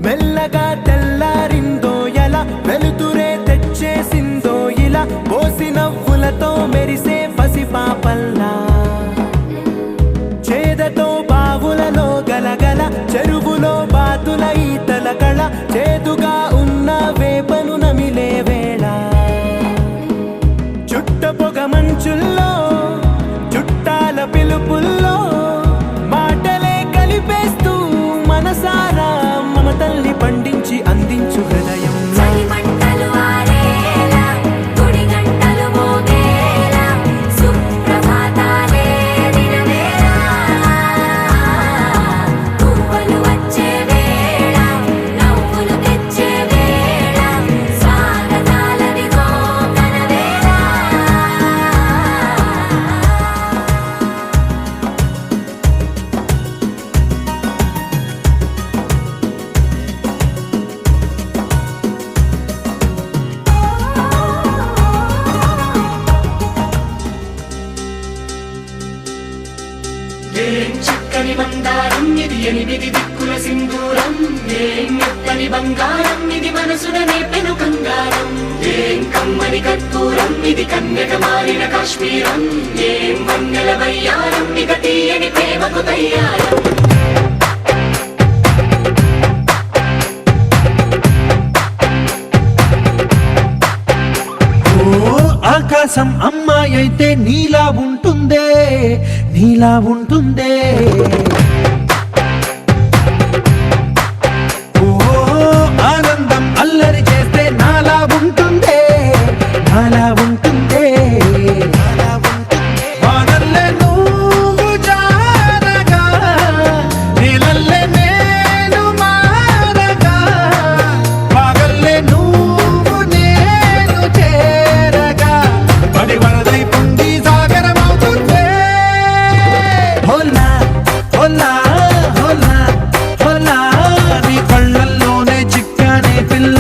మెల్లగా తెల్లారిందో ఎలా వెలుతురే తెచ్చేసిందో ఇలా పోసి నవ్వులతో మెరిసే పసిపాపల్లా చేదతో బావులలో గలగల చెరువులో బాతుల ఈతల కళ చేదుగా ఉన్న వేపను నమిలే వేళ చుట్ట పొగ మంచుల్లో చుట్టాల పిలుపుల్లో మాటలే కలిపేస్తూ మనసారా మమతల్ని పండించి అందించు హృదయం చిక్కని మందారం ఇది ఎనిమిది దిక్కుల సింధూరం ఏం మెత్తని బంగారం ఇది మనసున నేపెను కంగారం ఏం కమ్మని కర్పూరం ఇది కన్యక మారిన కాశ్మీరం ఏం వన్నెల వయ్యారం ఇక తీయని ప్రేమకు తయ్యారం ఆకాశం అమ్మాయి అయితే నీలా ఉంటుందే నీలా ఉంటుందే ఓ ఆనందం అల్లరి చేస్తే నాలా ఉంటుందే నాలా ఉంటుందే వానల్లే నువ్వు జారగా నీలల్లే నేను మారగా పగల్లే నువ్వు నేను చేరగా పడి వరదై పొంగి సాగరమవుతుందే హోలా హోలా హోలా హోలా నీ కళ్ళల్లోనే చిక్కానే పిల్ల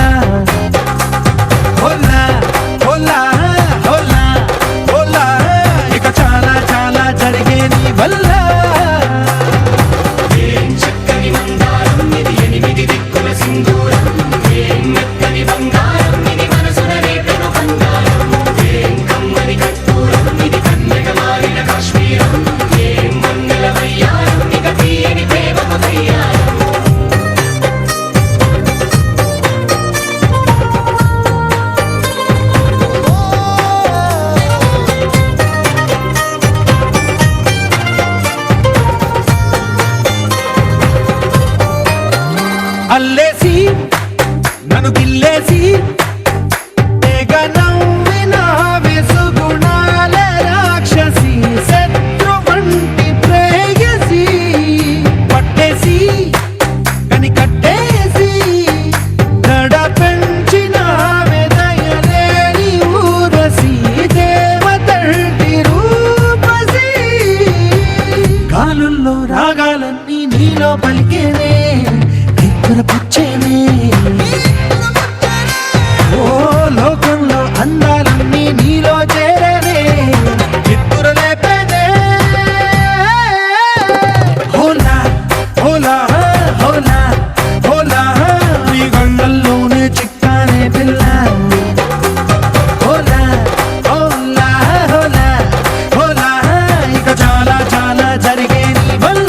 హోలా హోలా హోలా హోలా ఇక చాలా చాలా జరిగే నీ వల్ల ఏం చక్కని మందారం ఇది ఎనిమిది దిక్కుల సింధూరం ఏం మెత్తని బంగారం ఇది మనసున నేపెను కంగారం ఏం కమ్మని కర్పూరం ఇది కన్యక మారిన కాశ్మీరం ఏం వన్నెల వయ్యారం ఇక తీయని ప్రేమకు తయ్యారం అల్లేసి నన్ను గిల్లేసి తెగ నవ్విన వెసుగుణాల రాక్షసి శత్రు వంటి ప్రేయసి పట్టేసి కని కట్టేసి గడ పెంచిన వెదయలేని ఊరసి దేవతంటి రూపసి గాలుల్లో రాగాలన్నీ నీలో పలికేనే పుచ్చేనే ఓ లోకంలో అందాలన్నీ నీలో చేరనే చిత్తురు లేపేనే హోలా హోలా హోలా హోలా నీ గంగల్లోనే చిక్కానే పిల్ల హోలా హోలా హోలా హోలా ఇక చాలా చాలా జరిగే నీ వల్ల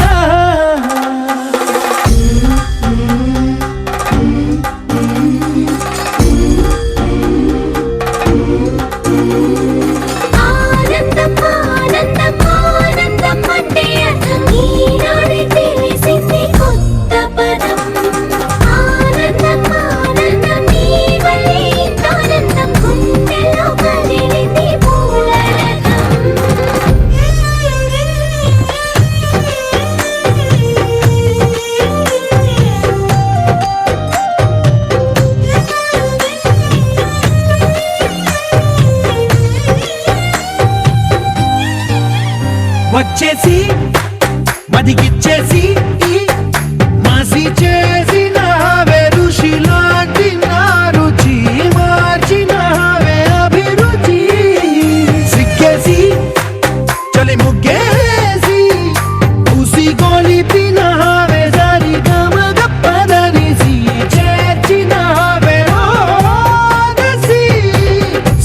వచ్చేసి మదిగిచ్చేసి మాసి చేసినావే ఋషిలాంటి నా రుచి మార్చినావే అభిరుచి సిక్కేసి చలి ముగ్గేసి పూసి గోలిపినావే జారి గమగప్పదనిసి చేర్చినావే ఓదసి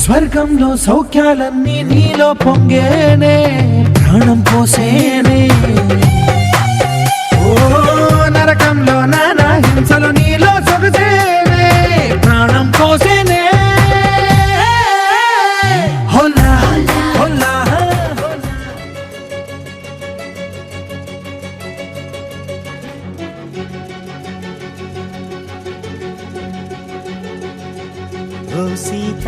స్వర్గంలో సౌఖ్యాలన్నీ నీలో పొంగేనే ప్రాణం పోసేనే ఓ నరకంలో నానా హింసలో నీలో సొగసేనే ప్రాణం పోసేనే హోలా హోలా ఓ సీత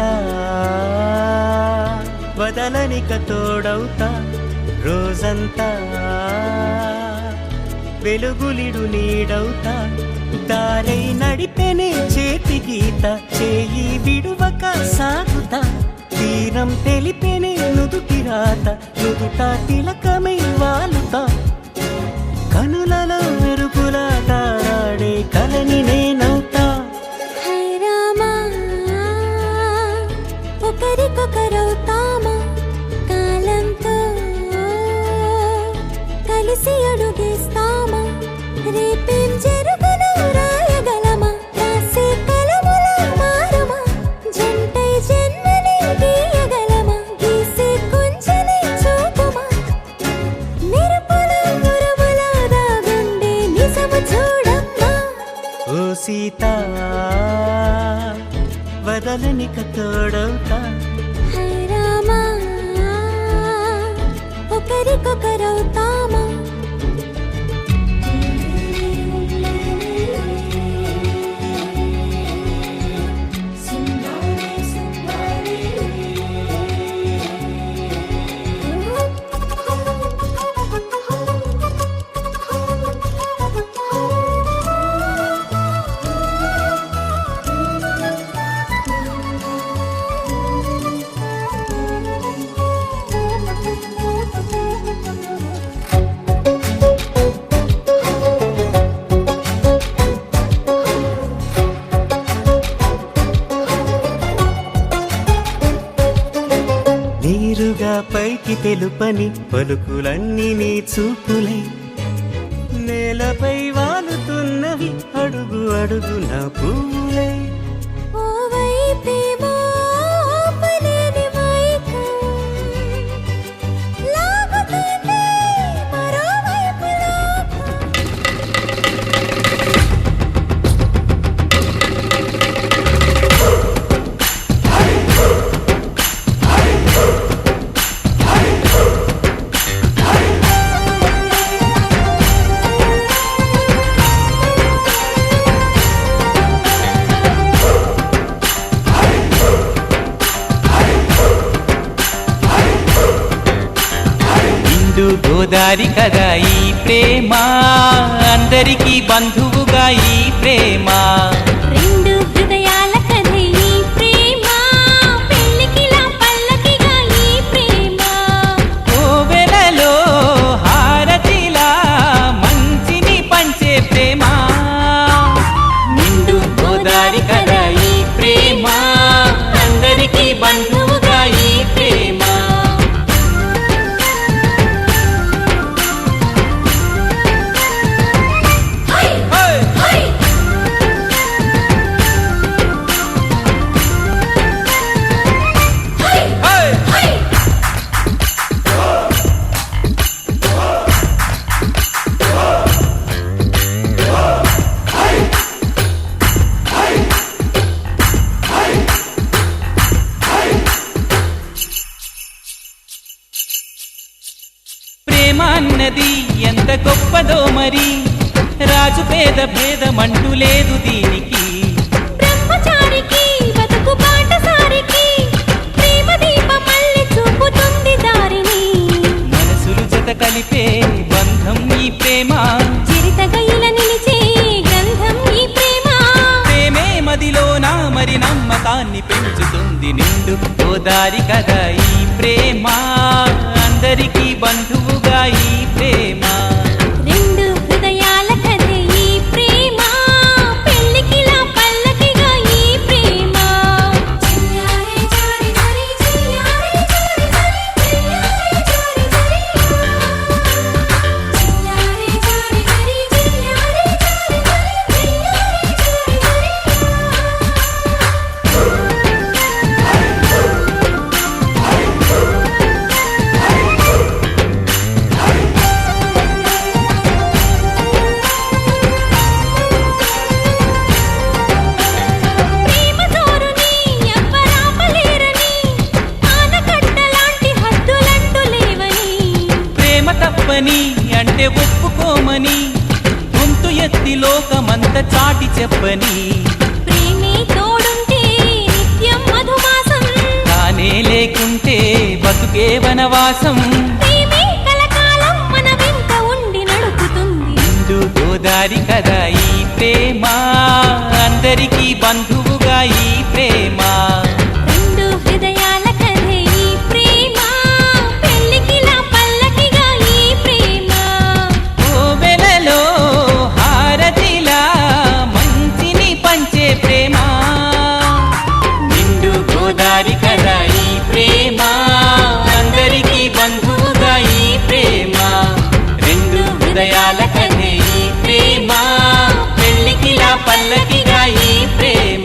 వదలనిక తోడవుతా రోజంతా వెలుగులిడు నీడవుతా దారై నడిపెనే చేతి గీత చేయి విడువక సాగుతా తీరం తెలిపెనే నుదుటి రాత నుదుట తిలకమై వాలుతా కనులలో మెరుపులా తారాడే కలని నేనవుతా హై రామా ఒకరికొకరవుతామా కాలంతో కలిసి అడుగేస్తామా రేపేం జరుగును రాయగలమా రాసే కలములా మారుమా జంటై జన్మని గీయగలమా గీసే కొంచెనే చూపుమా మెరుపుల మురుముల దాగుండే నిజము చూడమ్మా ఓ సీత వదలనిక తోడవుతా హై రామా ఒకరికొకరవుతామా నీరుగా పైకి తెలుపని పలుకులన్నీ నీ చూపులై నేలపై వాలుతున్నవి అడుగు అడుగు నా పూలై ఓ వైపేమో ఆపలేని మైకం లాగుతుంది మరోవైపు లోకం నిండు గోదారి కదా ఈ ప్రేమ అందరికీ బంధువుగా ఈ ప్రేమ రెండు హృదయాల కథ ఈ ప్రేమ పెళ్ళికిలా పల్లకిగా ఈ ప్రేమ కోవెలలో హారతిలా మంచిని పంచే ప్రేమ నిండు గోదారి కదా ఈ ప్రేమ అందరికీ బంధువుగా ఈ ప్రేమ ప్రేమ అన్నది ఎంత గొప్పదో మరి రాజు పేద భేదమంటూ లేదు దీనికి బ్రహ్మచారికి బతుకు బాటసారికి ప్రేమ దీపం మళ్ళీ చూపుతుంది దారిని మనసులు జత కలిపే బంధం ఈ ప్రేమ చిరితగైల నిలిచే గంధం ఈ ప్రేమ ప్రేమే మదిలోన మరి నమ్మకాన్ని పెంచుతుంది నిండు గోదారి కదా ఈ ప్రేమ అందరి అందరికీ బంధువుగా ఈ ప్రేమ రెండు హృదయాల కథే ఈ ప్రేమ పెళ్ళికిలా పల్లకిగా ఈ ప్రేమ చిన్నారి జారి జారి చిన్నారి జారి జారి చిన్నారి జారి జారి చిన్నారి జారి జారి చిన్నారి జారి ప్రేమ జోరుని ఎవ్వరాపలేరని ఆనకట్టలాంటి హద్దులంటూ లేవని ప్రేమ తప్పని అంటే ఒప్పుకోమని గొంతు ఎత్తి లోకమంత చాటి చెప్పని ప్రేమే తోడుంటే నిత్యం మధుమాసం తానే లేకుంటే బతుకే వనవాసం ప్రేమే కలకాలం మన వెంట ఉండి నడుపుతుంది నిండు గోదారి కదా ఈ ప్రేమ అందరికీ బంధువుగా ఈ ప్రేమ రెండు హృదయాల కథే ఈ ప్రేమ పెళ్ళికిలా పల్లకిగా ఈ ప్రేమ కోవెలలో హారతిలా మంచిని పంచే ప్రేమ నిండు గోదారి కదా ఈ ప్రేమ అందరికీ బంధువుగా ఈ ప్రేమ రెండు హృదయాల కథే ఈ ప్రేమ పెళ్ళికిలా పల్లకిగా ఈ ప్రేమ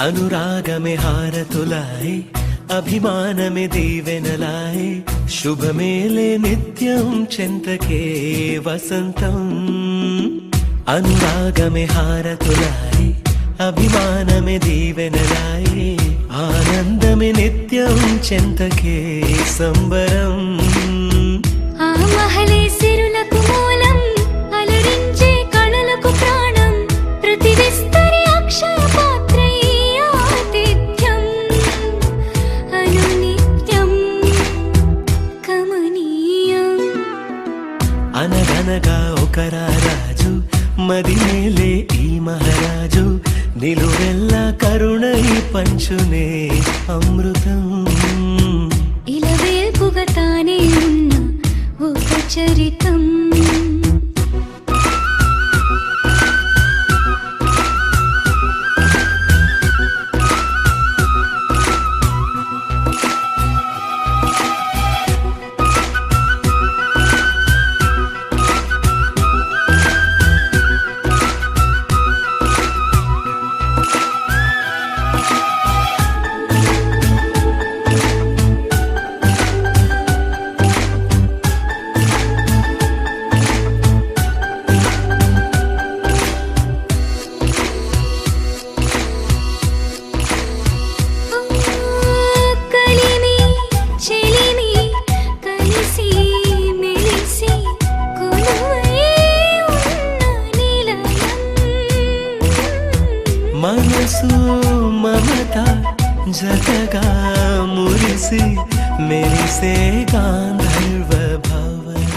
అనురాగమే హారతులాయ్ అభిమానమే దీవెనలాయ్ శుభమేలే నిత్యం చెంతకే వసంతం అనురాగమే హారతులాయ్ అభిమానమే దీవెనలాయ్ ఆనందమే నిత్యం చెంతకే సంబరం ఆ మహలే సిరులకు మూలం అలరించే కళలకు ప్రాణం ప్రతి విస్తరి అక్షయ పాత్రై ఆతిథ్యం అనునిత్యం కమనీయం అనగనగా ఒక రాజు మదినేలే ఈ మహారాజు నిలువెల్లా కరుణై పంచునే అమృతం ఇలవేల్పుగా తానే ఉన్న ఒక చరితం కలిమి చెలిమి కలిసి మెలిసి కొలువై ఉన్న నిలయం మనసు మమత జతగా మురిసి మెరిసే గాంధర్వ భవనం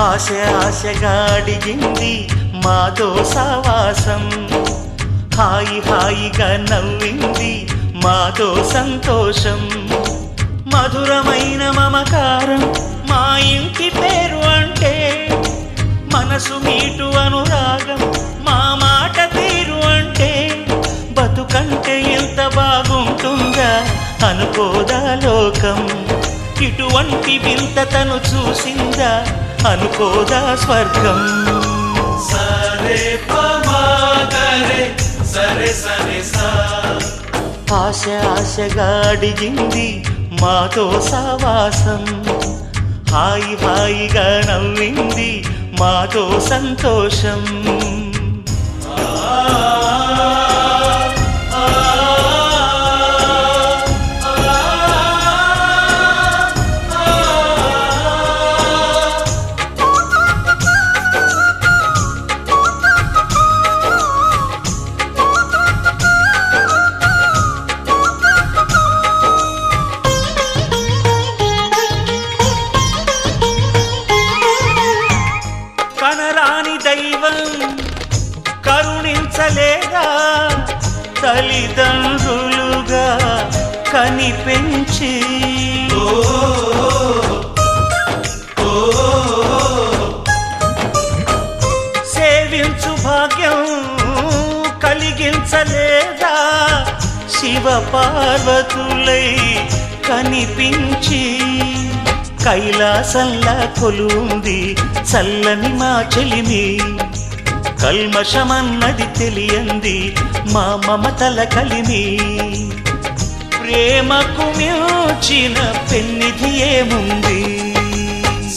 ఆశ ఆశగా అడిగింది మాతో సావాసం హాయి హాయిగా నవ్వింది మాతో సంతోషం. మధురమైన మమకారం మా ఇంటి పేరు అంటే, మనసు మీటు అనురాగం మా మాట తీరు అంటే, బతుకంటే ఎంత బాగుంటుందా అనుకోదా లోకం. ఇటువంటి వింత తను చూసిందా అనుకోదా స్వర్గం. సరే పమాగరే సరే సరే సా. ఆశ ఆశగా అడిగింది మాతో సావాసం. హాయి హాయిగా నవ్వింది మాతో సంతోషం. కనరాని దైవం కరుణించలేదా, తల్లిదండ్రులుగా కనిపెంచి. సేవించు భాగ్యం కలిగించలేదా, శివ పార్వతులై కనిపించి. కైలాసంలా కొలుంది చల్లని మా చెలిమి, కల్మషమన్నది తెలియంది మా మమతల కలిమి. ప్రేమకు మించిన పెన్నిధి ఏముంది.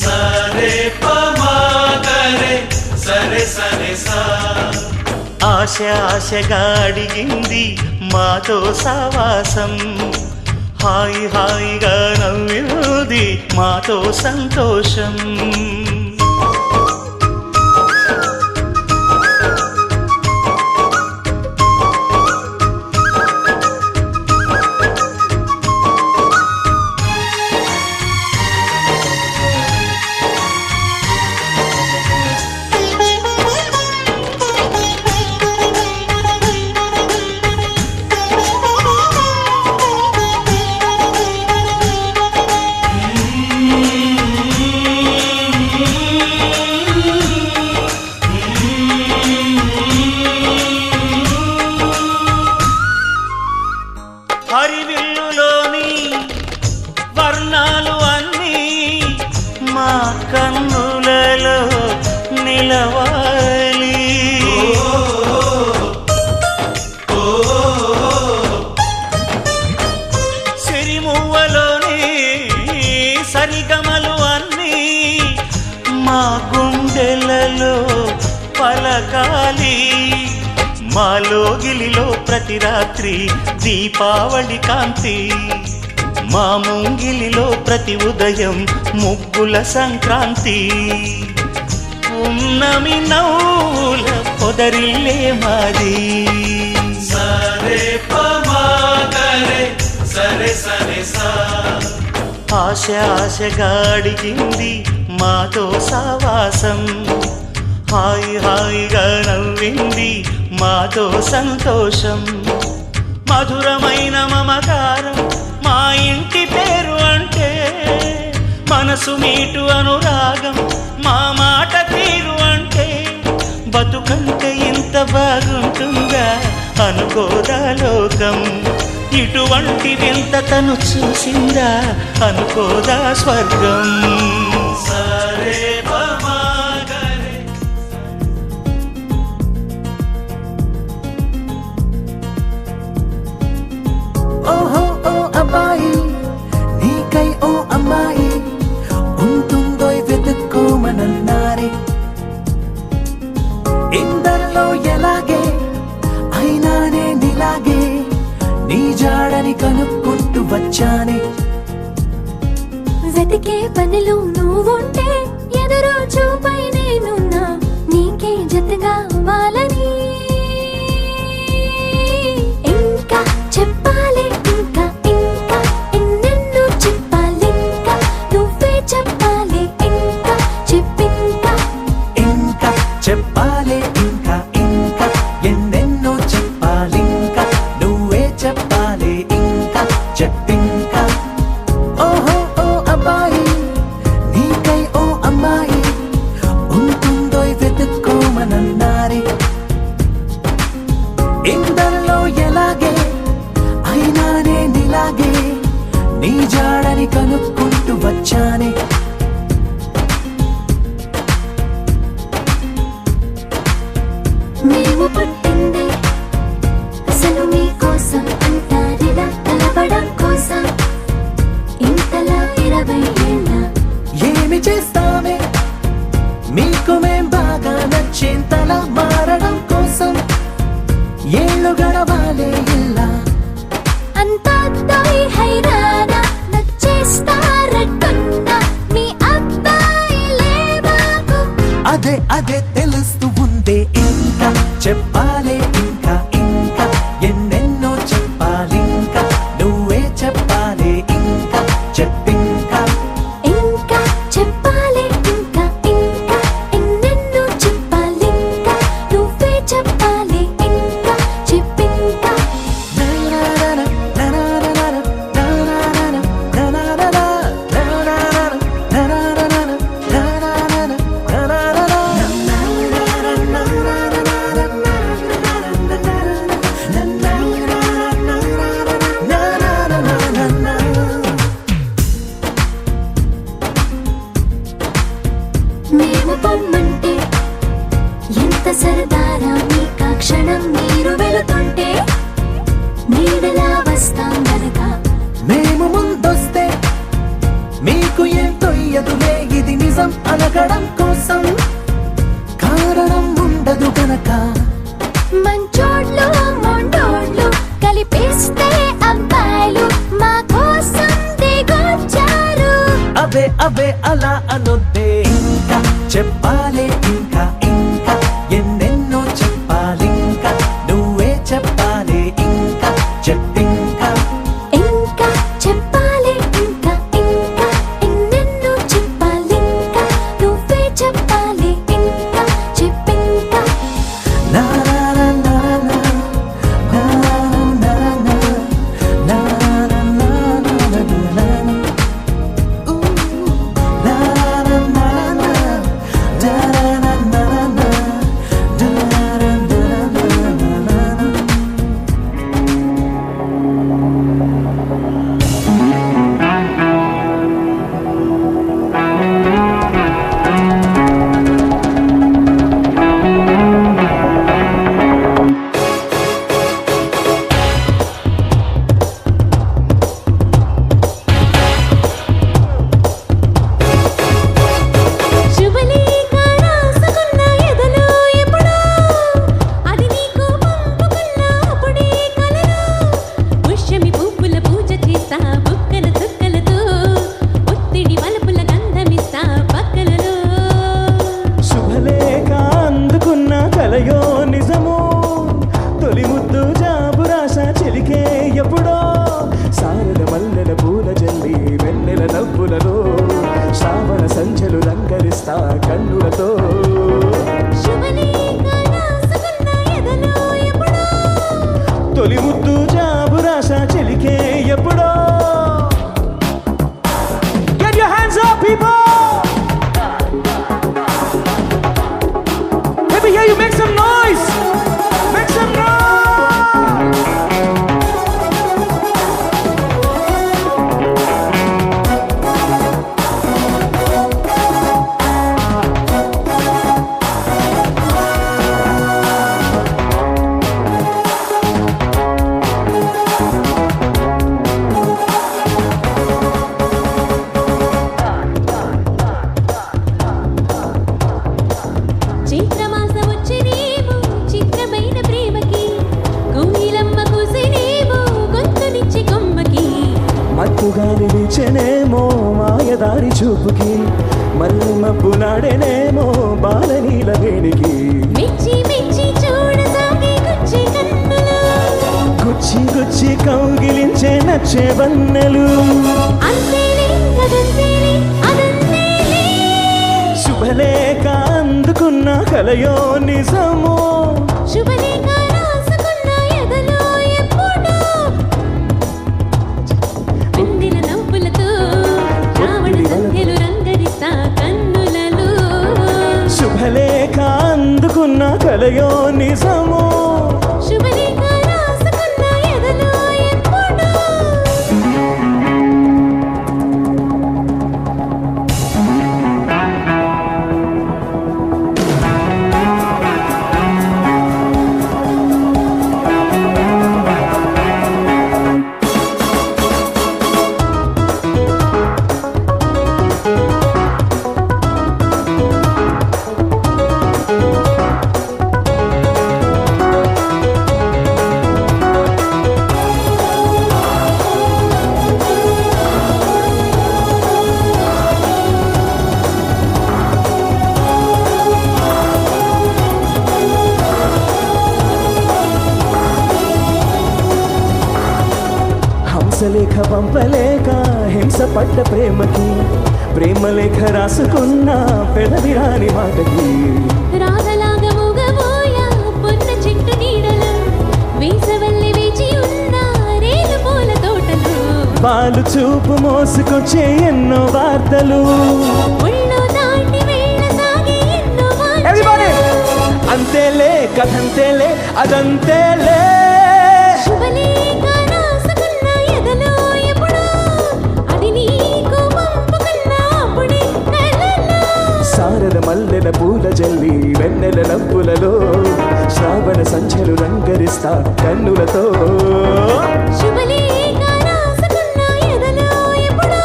సరే పమాగరే సరే సరే సా. ఆశ ఆశగా అడిగింది మాతో సావాసం. హాయి హాయిగా నవ్వింది మాతో సంతోషం. హరివిల్లులోని వర్ణాలు అన్నీ మా కన్నులలో నిలవాలి. సిరిమువ్వలోని సరిగమలు అన్నీ మా గుండెలలో పలకాలి. మాలోగిలిలో ప్రతి రాత్రి దీపావళి కాంతి, మా ముంగిలిలో ప్రతి ఉదయం ముగ్గుల సంక్రాంతి. ఉన్నమి నవ్వుల పొదరిల్లే మాది. సరే పమాగరే సరే సరే సా. ఆశ ఆశగా అడిగింది మాతో సావాసం. హాయి హాయిగా నవ్వింది మాతో సంతోషం. మధురమైన మమకారం మా ఇంటి పేరు అంటే, మనసు మీటు అనురాగం మా మాట తీరు అంటే, బతుకంటే ఇంత బాగుంటుందా అనుకోదా లోకం. ఇటువంటి వింత తను చూసిందా అనుకోదా స్వర్గం. సరే పమాగరే. ఓహో ఓ అబ్బాయి నీకై ఓ అమ్మాయి ఉంటుందో వెతుక్కోమనన్నారే. ఇందరిలో ఎలాగే అయినానే నీలాగే నీ జాడని కనుక్కుంటూ వచ్చానే. వెతికే పనిలో నువ్వుంటే ఎదురు చూపై నేనున్నా, నీకే జతగా అవ్వాలని. ఇంకా చెప్పాలి ఇంకా ఇంకా ఎన్నెన్నో చెప్పాలి, ఇంకా నువ్వే చెప్పాలి ఇంకా ఇంకా చెప్పాలి ఇంకా ఇంకా ఎన్నెన్నో చెప్పాలి. జాడని కనుక్కుంటూ వచ్చానే మేము పుట్టింది అసలు మీకోసం అంటారిలా కలవడం కోసం ఇంతలా 20 ఏళ్ళ ఏమి చేస్తామే మీకు మేం బాగా నచ్చేంతలా మారడం కోసం ఏళ్ళు గడవాలే ఇలా అంతా అబ్బాయి హైరానా నచ్చేస్తారట్టున్నా మీ అబ్బాయిలే మాకు అదే అదే తెలుస్తూ ఉందే ఇంకా చెప్పాలే ఇంకా ఇంకా ఎన్నెన్నో చెప్పాలింకా నువ్వే చెప్పాలే ఇంకా చెప్పింకా ఇంకా చెప్పాలి ఇంకా ఇంకా ఎన్నెన్నో చెప్పాలింకా నువ్వే చెప్పాలి ఇంకా చెప్పింకా మేము పొమ్మంటే ఎంత సరదారా మీకా క్షణం మీరు వెళుతుంటే నీడలా వస్తాం గనక మేము ముందొస్తే మీకు ఏం తొయ్యదులే ఇది నిజం అనగడం కోసం కారణం ఉండదు గనక మంచోళ్ళు మొండోళ్ళు కలిపిస్తే అబ్బాయిలు మా కోసం దిగొచ్చారు అవే అవే అలా అనొద్దే ఇంకా చెప్పాలే ఇంకా ఇంకా ఎన్నెన్నో చెప్పాలింకా నువ్వే చెప్పాలే ఇంకా చెప్పింకా ఇంకా చెప్పాలి ఇంకా ఇంకా ఎన్నెన్నో చెప్పాలింకా నువ్వే చెప్పాలి ఇంకా చెప్పింకా నా నా నా నా నా నా నా నా నా నా నా శుభలేఖ రాసుకున్న ఎదలో ఎప్పుడో అది నీకు పంపుకున్న అప్పుడే కలలో పుష్యమి పువ్వుల పూజ చేస్తా బుక్కల చుక్కలతో ఒత్తిడి వలపుల గంధమిస్తా పక్కలలో శుభలేఖ అందుకున్న కలయో నిజమో తొలి ముద్దు జాబు రాస చెలికే ఎప్పుడో సారల మల్లెల పూల జల్లి వెన్నెల నవ్వులలో శ్రావణ సంచలు లంకరిస్తా కన్నులతో శుభలేఖ రాసుకున్న ఎదలో ఎప్పుడో తొలి ముద్దు జాబు రాస చెలికే ఎప్పుడో Get your hands up, people! Let me hear you make some noise! Make some noise! చైత్రమాస వచ్చేనేమో చిత్రమైన ప్రేమకి కోయిలమ్మ కూసేనేమో గొంతునిచ్చి కొమ్మకి మత్తుగా నిలిచెనేమో మాయదారి చూపుకి మల్లి మబ్బు నాడేనేమో బాలనీల వేడికి మెచ్చి మెచ్చి చూడసాగి గుచ్చి కన్నులు గుచ్చి గుచ్చి కౌగిలించే నచ్చే వన్నెలు అంతేలే కదంతేలే అదంతేలే శుభలేఖ అందుకున్న కలయో నిజమో శుభలేఖ రాసుకున్న ఎదలో ఎప్పుడో వెన్నెల నవ్వులతో రావణ సంధ్యలు రంగరిస్తా కన్నులలో శుభలేఖ అందుకున్న కలయో నిజమో శుభలేఖ రాసుకున్న ఎదలో ఎప్పుడో రాసలేఖ పంపలేక హింస పడ్డ ప్రేమకి ప్రేమలేఖ రాసుకున్న పెదవిరాని మాటకి రాగలాగా మూగబోయా పొన్న చెట్టు నీడలు వేసవల్లి వేచి ఉన్న రేలు పూల తోటలు పాలు చూపు మోసుకొచ్చే ఎన్నో వార్తలు ఒళ్ళు దాటి వెళ్ళసాగే ఎన్నో Everybody! అంతేలే కథంతేలే అదంతేలే శుభలేఖ రాసుకున్న ఎదలో ఎప్పుడో అది నీకు పంపుకున్న అప్పుడే కలలో సారద మల్లెల పూల జల్లి వెన్నెల నవ్వులలో శ్రావణ సంధ్యలు రంగరిస్తా కన్నులతో శుభలేఖ రాసుకున్న ఎదలో ఎప్పుడో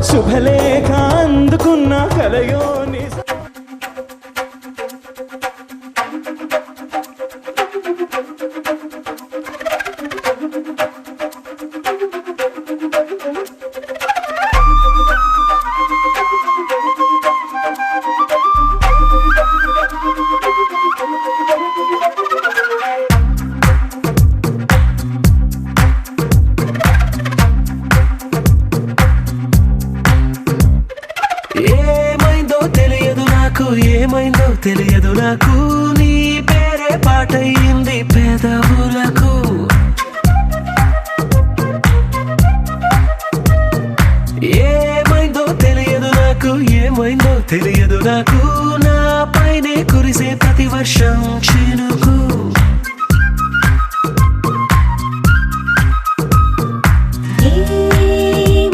శుభలేఖ అందుకున్న కలయో నిజ ఏమైందో తెలియదు నాకు ఏమైందో తెలియదు నాకు నీ పేరే పాటయింది పెదవులకు ఏమైందో తెలియదు నాకు ఏమైందో తెలియదు నాకు నా పైనే కురిసే ప్రతి వర్షం చినుకు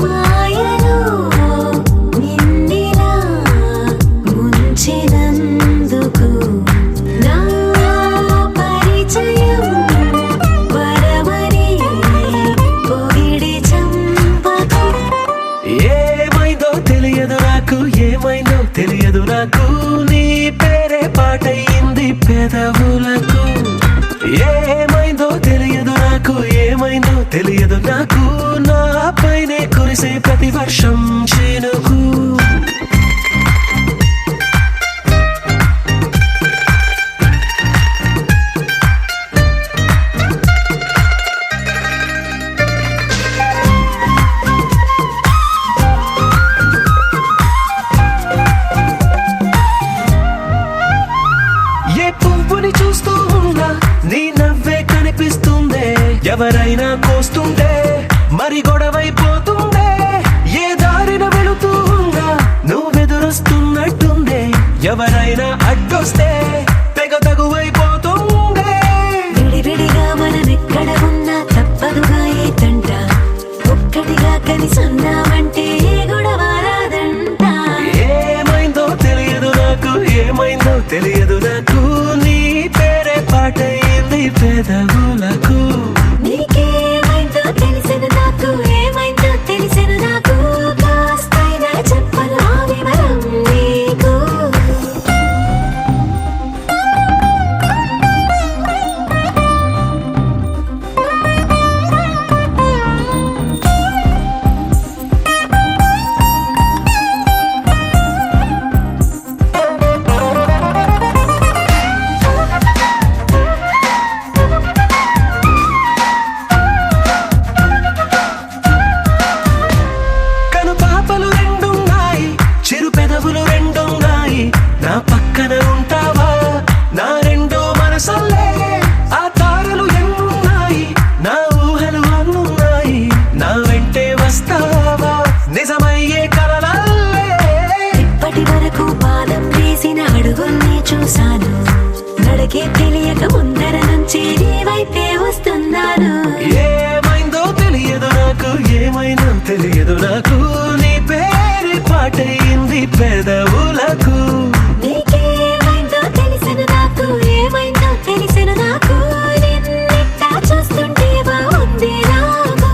మాయలో నిన్నిలా ముంచినందుకు నా పరిచయం వరమని పొగిడి చంపకు ఏమైందో తెలియదు నాకు ఏమైందో తెలియదు నాకు నీ పేరే పాటయింది పెదవులకు ఏమైందో తెలియదు నాకు ఏమైందో తెలియదు నాకు నా పైనే కురిసే ప్రతి వర్షం చినుకు ఏ పువ్వుని చూస్తూ ఉన్నా నీ నవ్వే కనిపిస్తుందే ఎవరైనా కోస్తుంటే మరి గొడవైపోతుందే ఏ దారిన వెళుతూ ఉన్నా నువ్వెదురొస్తున్నట్టుందే ఎవరైనా అడ్డొస్తే తెగ తగువైపోతుందే విడివిడిగా మనమెక్కడ ఉన్నా తప్పదుగా ఏ తంట ఒక్కటిగా కలిసి ఉన్నామంటే గొడవ రాదంట ఏమైందో తెలియదు నాకు ఏమైందో తెలియదు నాకు నీ పేరే పాటయింది పెదవులకు నీకేమైందో తెలిసిన నాకు ఏమైందో తెలిసిన నాకు కాస్తైనా చెప్పలా వివరం నీకు కను పాపలు రెండున్నాయి చిరు పెదవులు రెండున్నాయి నా పక్కన ఉంటావా నా రెండో మనసల్లే ఆ తారలు ఎన్నున్నాయి నా ఊహలు అన్నున్నాయి నా వెంటే వస్తావా నిజమయ్యే కలలల్లే ఇప్పటి వరకు పాదం వేసిన అడుగుల్ని చూశాను నడకే తెలియక ముందర నుంచి నీ వైపే వస్తున్నాను ఏమైందో తెలియదు నాకు ఏమైందో తెలియదు నాకు నీ పేరు పాటయింది పెదవులకు నీకేమైందో తెలిసిన నాకు ఏమైందో తెలిసిన నాకు నిన్నిట్టా చూస్తుంటే బాగుంది నాకు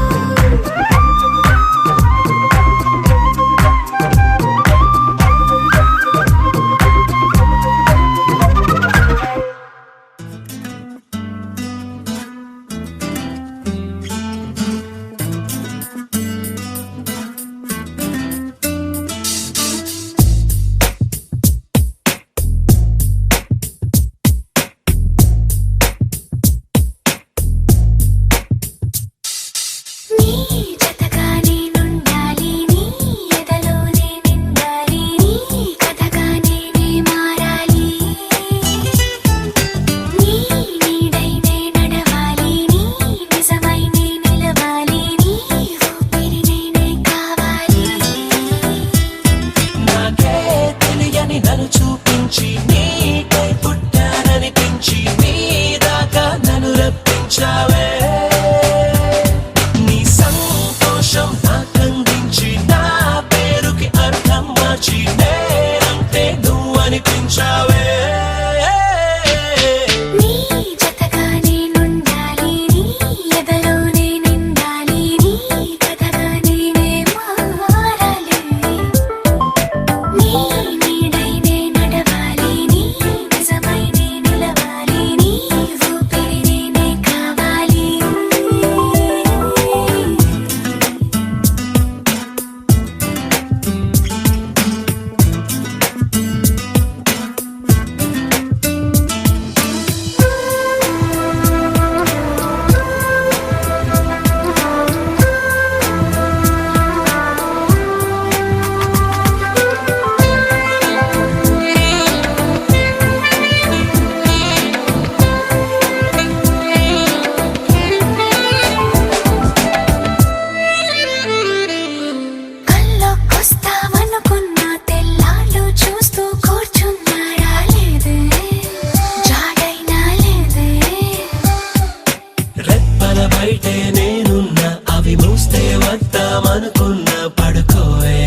అనుకున్న పడుకోవే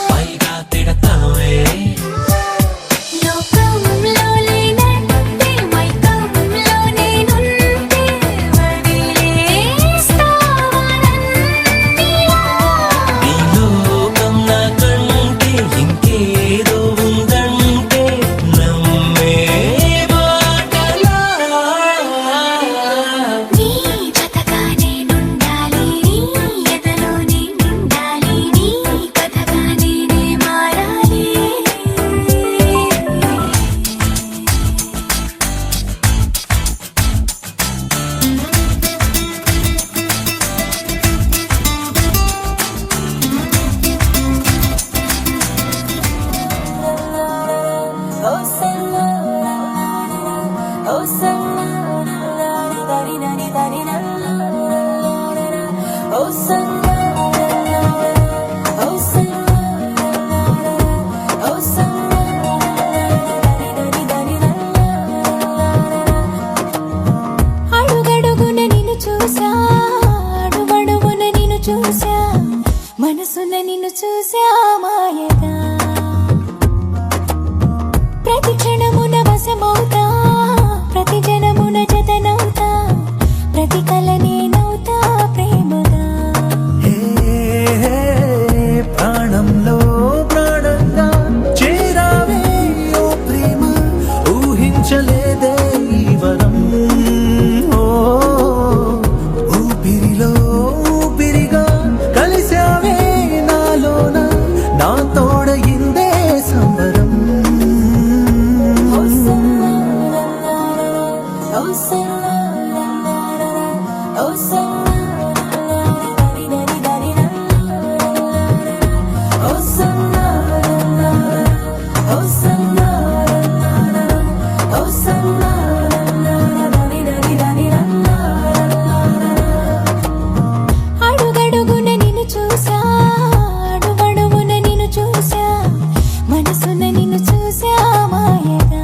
పైగా తిడతావే లోకంలో లేనంటే మైకంలో నేనుంటే వదిలేస్తావా నన్నిలా? నీ లోకం నాకంటే ఇంకేదో ఉందంటే నమ్మే మాటలా నీ జతగా నేనుండాలి, నీ ఎదలో నేనుండాలి, నీ కథగా నేనే మారాలి. అడుగడుగున నిన్ను చూసా, అడుగడుగున నిన్ను చూసా, మనసున నిన్ను చూసా మాయగా. ప్రతి క్షణమున వశమవుతా, ప్రతి జనమున జతనవుతా, ప్రతి కల నేనవుతా ప్రేమగా. ప్రాణంలో ప్రాణంగా చేరావే ఓ ప్రేమ ఊహించలేదే ఈ వరం ఓ ఊపిరిలో ఊపిరిగా కలిసావే నాలోన నా తోడయిందే సంబరం అడుగడుగున నిన్ను చూసా, అడుగడుగున నిన్ను చూసా, మనసున నిన్ను చూసా మాయగా.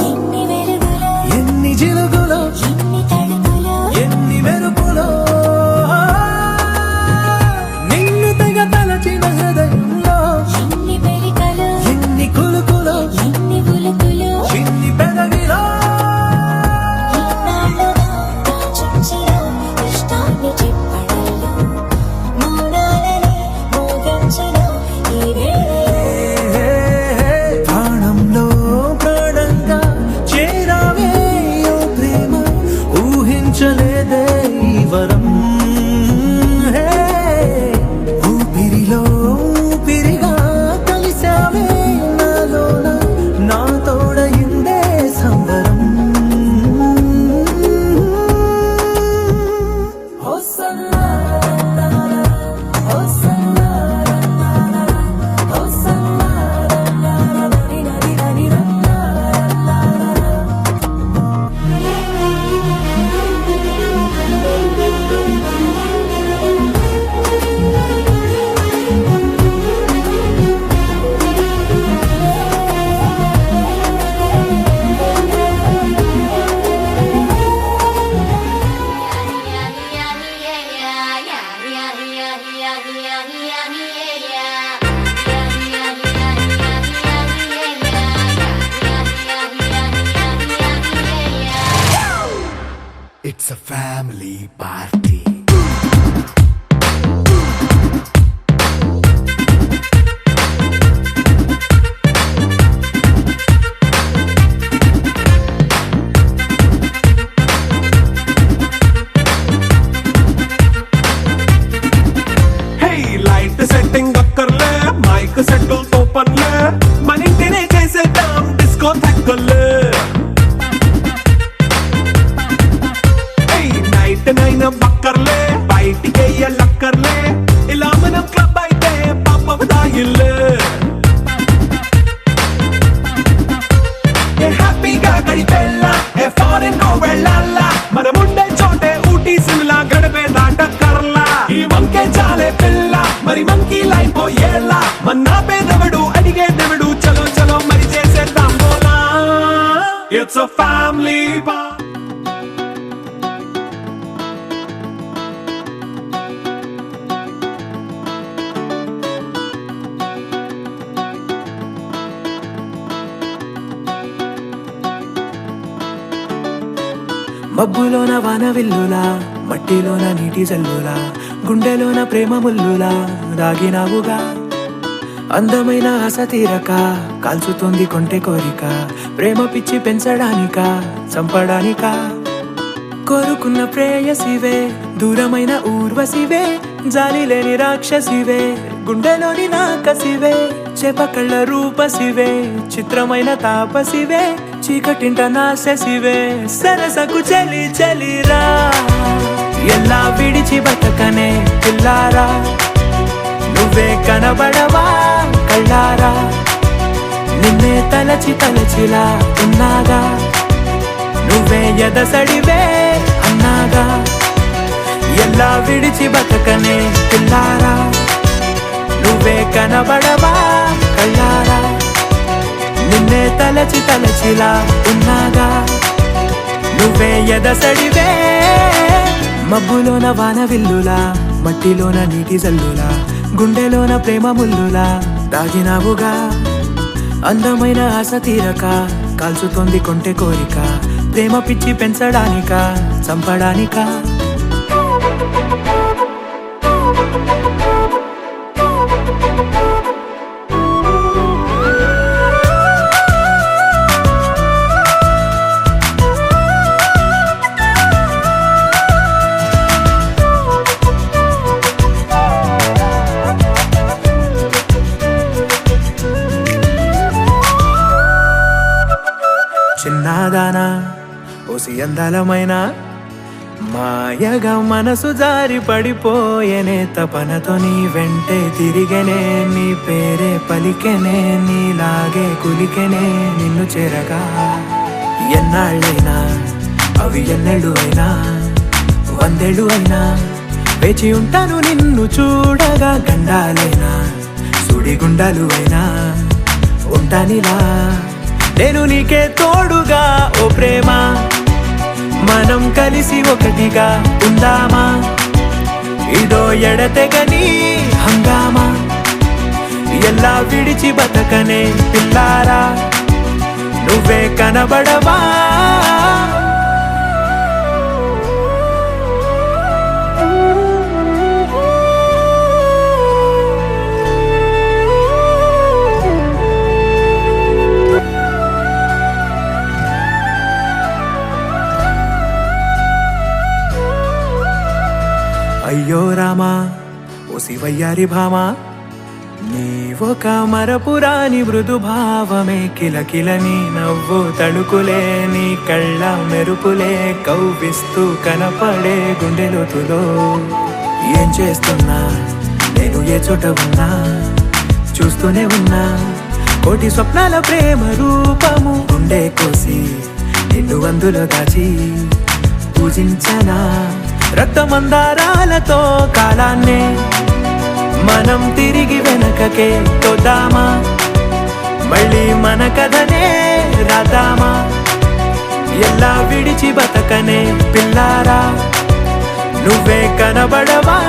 ఎన్ని వెలుగులో, ఎన్ని జిలుగులో ఎన్ని తడుకులో, ఎన్ని మెరుపులో నిన్ను తెగ తలచిన హృదయంలో ఎన్ని మెలికలో, ఎన్ని కులుకులో ఎన్ని ఉలుకులో, చిన్ని పెదవిలో ఇన్నాళ్ళుగా దాచుంచిన ఇష్టాన్ని చెప్పడంలో మౌనాలని మోగించిన ఈ వేళలో ప్రాణంలో ప్రాణంగా చేరావే ఓ ప్రేమ ఊహించలేదే ఈ వరం హే, ఊపిరిలో ఊపిరిగా కలిసావే నాలోన నా తోడయిందే సంబరం It's a family party. Hey light setting అక్కర్లే మైక్ సెట్టుల్ తో పనులే మన ఇంటినే చేసేద్దాం డిస్కో తక్కువలే నైట్ 9 ఎవడు అడిగే దేవుడు చలో చలో మరి చేసేద్దాం బోలా ఇట్స్ అ ఫ్యామిలీ మబ్బులోన వాన విల్లులా మట్టిలోన నీటి జల్లులా గుండెలోన ప్రేమ ముల్లులా దాగినావుగా అందమైన ఆశ తీరక కాల్చుతోంది కొంటె కోరిక ప్రేమ పిచ్చి పెంచడానిక చంపడానిక కోరుకున్న ప్రేయసివే దూరమైన ఊర్వశివే జాలి లేని రాక్షసివే గుండెలోని నాకసివే చేపకళ్ళ రూపసివే చిత్రమైన తాపసివే చీకటింట నాశసివే సరసకు చలి చలిరా ఎలా విడిచి బతకనే పిల్లారా నువ్వే కనబడవా కళ్ళారా నిన్నే తలచి తలచిలా ఉన్నాగా నువ్వే ఎదసడివే అన్నాగా ఎలా విడిచి బతకనే పిల్లారా నువ్వే కనబడవా కళ్ళారా నిన్నే తలచి తలచిలా ఉన్నాగా నువ్వే ఎదసడివే మబ్బులోన వాన విల్లులా మట్టిలోన నీటి జల్లులా గుండెలోన ప్రేమ ముల్లులా దాగినావుగా అందమైన ఆశ తీరక కాల్చుతోంది కొంటె కోరిక ప్రేమ పిచ్చి పెంచడానిక చంపడానిక చిన్నదానా ఓసి అందలమైన మాయగా మనసు జారి పడిపోయేనే తపనతో నీ వెంటే తిరిగేనే నీ పేరే పలికెనే నీలాగే కులికెనే నిన్ను చేరగా ఎన్నాళ్ళైనా అవి ఎన్నెళ్ళు అయినా వందేళ్ళు అయినా వేచి ఉంటాను నిన్ను చూడగా గండాలైనా సుడిగుండాలు అయినా ఉంటానిలా నేను నీకే తోడుగా ఓ ప్రేమ మనం కలిసి ఒకటిగా ఉందామా ఇదో ఎడతెగని హంగామా ఎలా విడిచి బతకనే పిల్లారా నువ్వే కనబడవా అయ్యో రామా ఓ శివయ్యారి భామా నీవొక మరపురాని మృదు భావమే కిలకిలని నవ్వు తడుకులే నీ కళ్ళ మెరుపులే కవ్విస్తూ కనపడే గుండెలోతులో ఏం చేస్తున్నా నేను ఏ చోట ఉన్నా చూస్తూనే ఉన్నా కోటి స్వప్నాల ప్రేమ రూపము గుండె కోసి నిన్ను అందులో దాచి పూజించనా రక్తమందారాలతో కాలాన్నే మనం తిరిగి వెనకకే తోద్దామా మళ్ళీ మన కథనే రాద్దామా ఎలా విడిచి బతకనే పిల్లారా నువ్వే కనబడవా